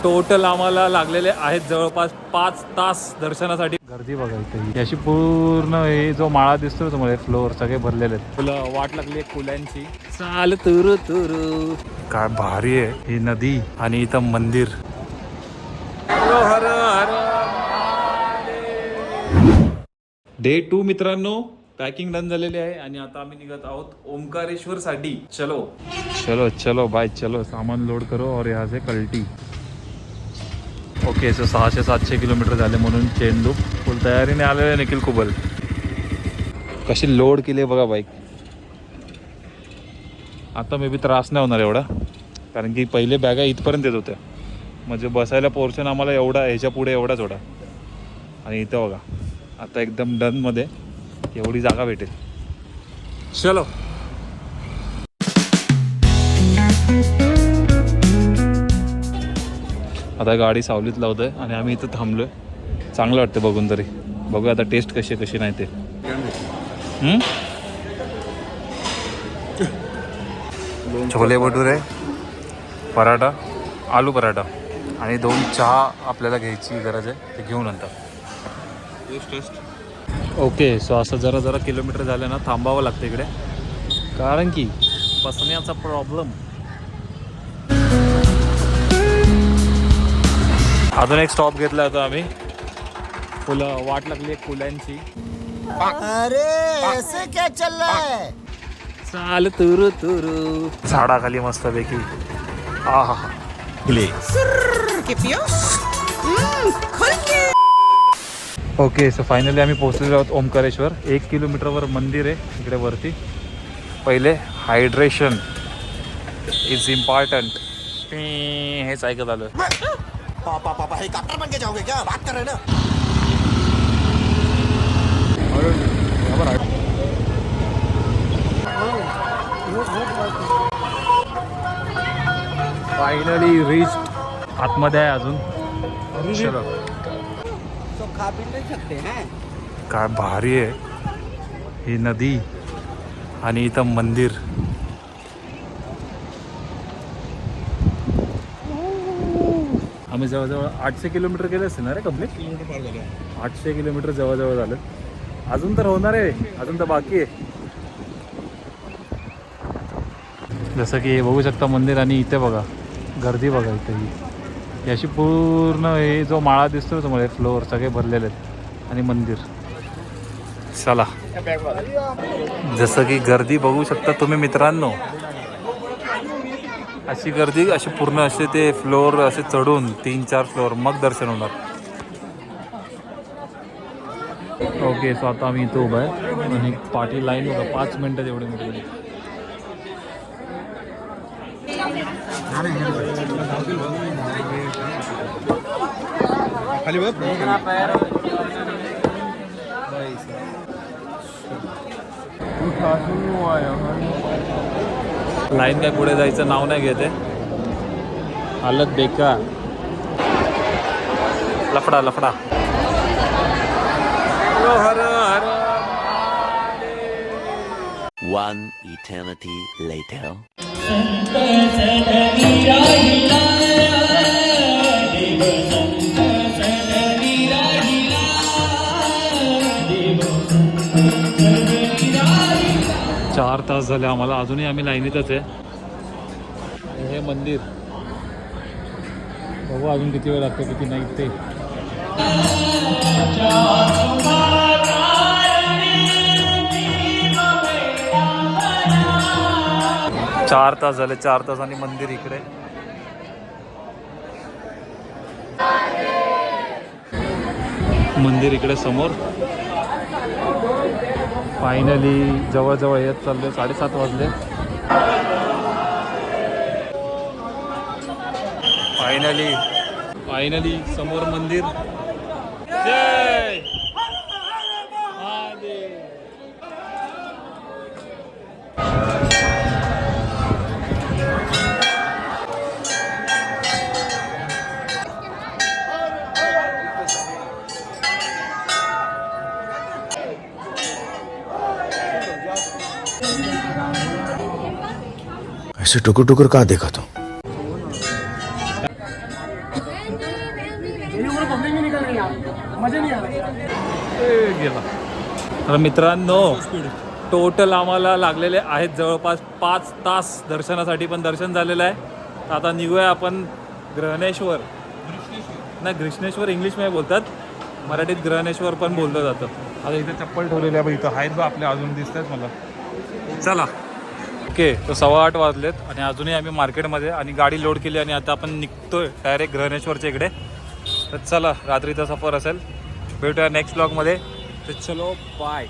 Total आम्हाला लागलेले आहेत जवळपास 5 तास दर्शनासाठी. गर्दी बघा इथे अशी पूर्ण, हे जो माळा दिसतो तुम्हाला फ्लोअर सगळे भरलेले आहेत. फुलं वाट लागली फुलांची. चाल तुरु तुरु, काय भारी आहे ही नदी आणि इथं मंदिर. हर हर डे 2 मित्रांनो, पॅकिंग डन झालेली आहे आणि आता आम्ही निघत आहोत ओमकारेश्वर साठी. चलो चलो चलो बाय चलो, सामान लोड करो और यहाँ से कल्टी. ओके, सो 600-700 किलोमीटर झाले म्हणून चेंडू फुल तयारीने आलेले. निखिल कुबल कशी लोड केली बघा बाईक. आता मे बी त्रास नाही होणार एवढा, कारण की पहिले बॅगा इथपर्यंत येत होत्या. म्हणजे बसायला पोर्शन आम्हाला एवढा, ह्याच्या पुढे एवढाच होता. आणि इथं बघा आता एकदम डनमध्ये एवढी जागा भेटेल. चलो आता गाडी सावलीत लावतोय आणि आम्ही इथं थांबलोय. चांगलं वाटतं बघून तरी. बघूया आता टेस्ट कशी नाही ते. छोले भटुरे, पराठा, आलू पराठा आणि 2 चहा आपल्याला घ्यायची गरज आहे, ते घेऊन नंतर. ओके, सो असं जरा किलोमीटर झालं ना थांबावं लागतं इकडे, कारण की बसण्याचा प्रॉब्लेम. अजून एक स्टॉप घेतला होता आम्ही. फुलं वाट लागली एक फुलांची. अरे ऐसे क्या चल रहा है? चाल तुरु तुरु, झाडाखाली मस्तपैकी. आहा ओके, सो फायनली आम्ही पोहोचलेलो आहोत ओमकारेश्वर. 1 किलोमीटरवर मंदिर आहे इकडे वरती. पहिले हायड्रेशन इज इम्पॉर्टंट, हेच ऐकत आलं. पापा हेलिकॉप्टर बन के जाओगे क्या? बात कर रहे ना. Finally reach. आतमध्ये आहे अजून. चलो, तो खा पी नहीं सकते हैं. काय भारी आहे ही नदी आणि इथं मंदिर. आम्ही जवळजवळ 800 किलोमीटर गेले असते ना रे कम्प्लीट. 800 किलोमीटर जवळजवळ झालं. अजून तर होणार आहे, अजून तर बाकी आहे. जसं की बघू शकता मंदिर, आणि इथे बघा गर्दी बघा इथे. ही अशी पूर्ण, हे जो माळा दिसतो तुम्हाला फ्लोअर सगळे भरलेले आहेत आणि मंदिर. चला, जसं की गर्दी बघू शकता तुम्ही मित्रांनो. अशी गर्दी, अशी पूर्ण असे ते फ्लोअर असे चढून 3-4 फ्लोअर मग दर्शन होणार. ओके, सो आता आम्ही इथं उभा आहे आणि पाठी लाईन बघा 5 मिनटात एवढे मोठे. लाईन काय पुढे जायचं नाव नाही घेते. हालत बेकार, लफडा लफडा. हर हर. One eternity later. चार तास झाले आम्हाला, अजूनही आम्ही लाईनीतच आहे. हे मंदिर बघू अजून किती वेळ लागतो, किती नाही ते. 4 तास झाले. 4 तासांनी मंदिर इकडे. मंदिर इकडे समोर. फायनली जवळजवळ येत चालले. 7:30 वाजले. फायनली समोर मंदिर. जय महादेव. ऐसे टुकुर टुकुर कहाँ देखा तो. गेला. तर मित्रांनो टोटल आम्हाला लागलेले आहेत जवळपास 5 तास दर्शनासाठी, पण दर्शन झालेलं आहे. तर आता निघूया आपण ग्रहणेश्वर, नाही घृष्णेश्वर इंग्लिशमध्ये बोलतात, मराठीत ग्रहणेश्वर पण बोललं जातं. आता इथं चप्पल ठेवलेली आहे, इथं आहेत बा आपल्या अजून दिसत आहेत मला. चला ओके. तर 8:15 वाजलेत आणि अजूनही आम्ही मार्केटमध्ये आणि गाडी लोड केली आणि आता आपण निघतोय डायरेक्ट ग्रहणेश्वरच्या इकडे. तर चला, रात्रीचा सफर असेल, भेटूया नेक्स्ट ब्लॉगमध्ये. तर चलो बाय.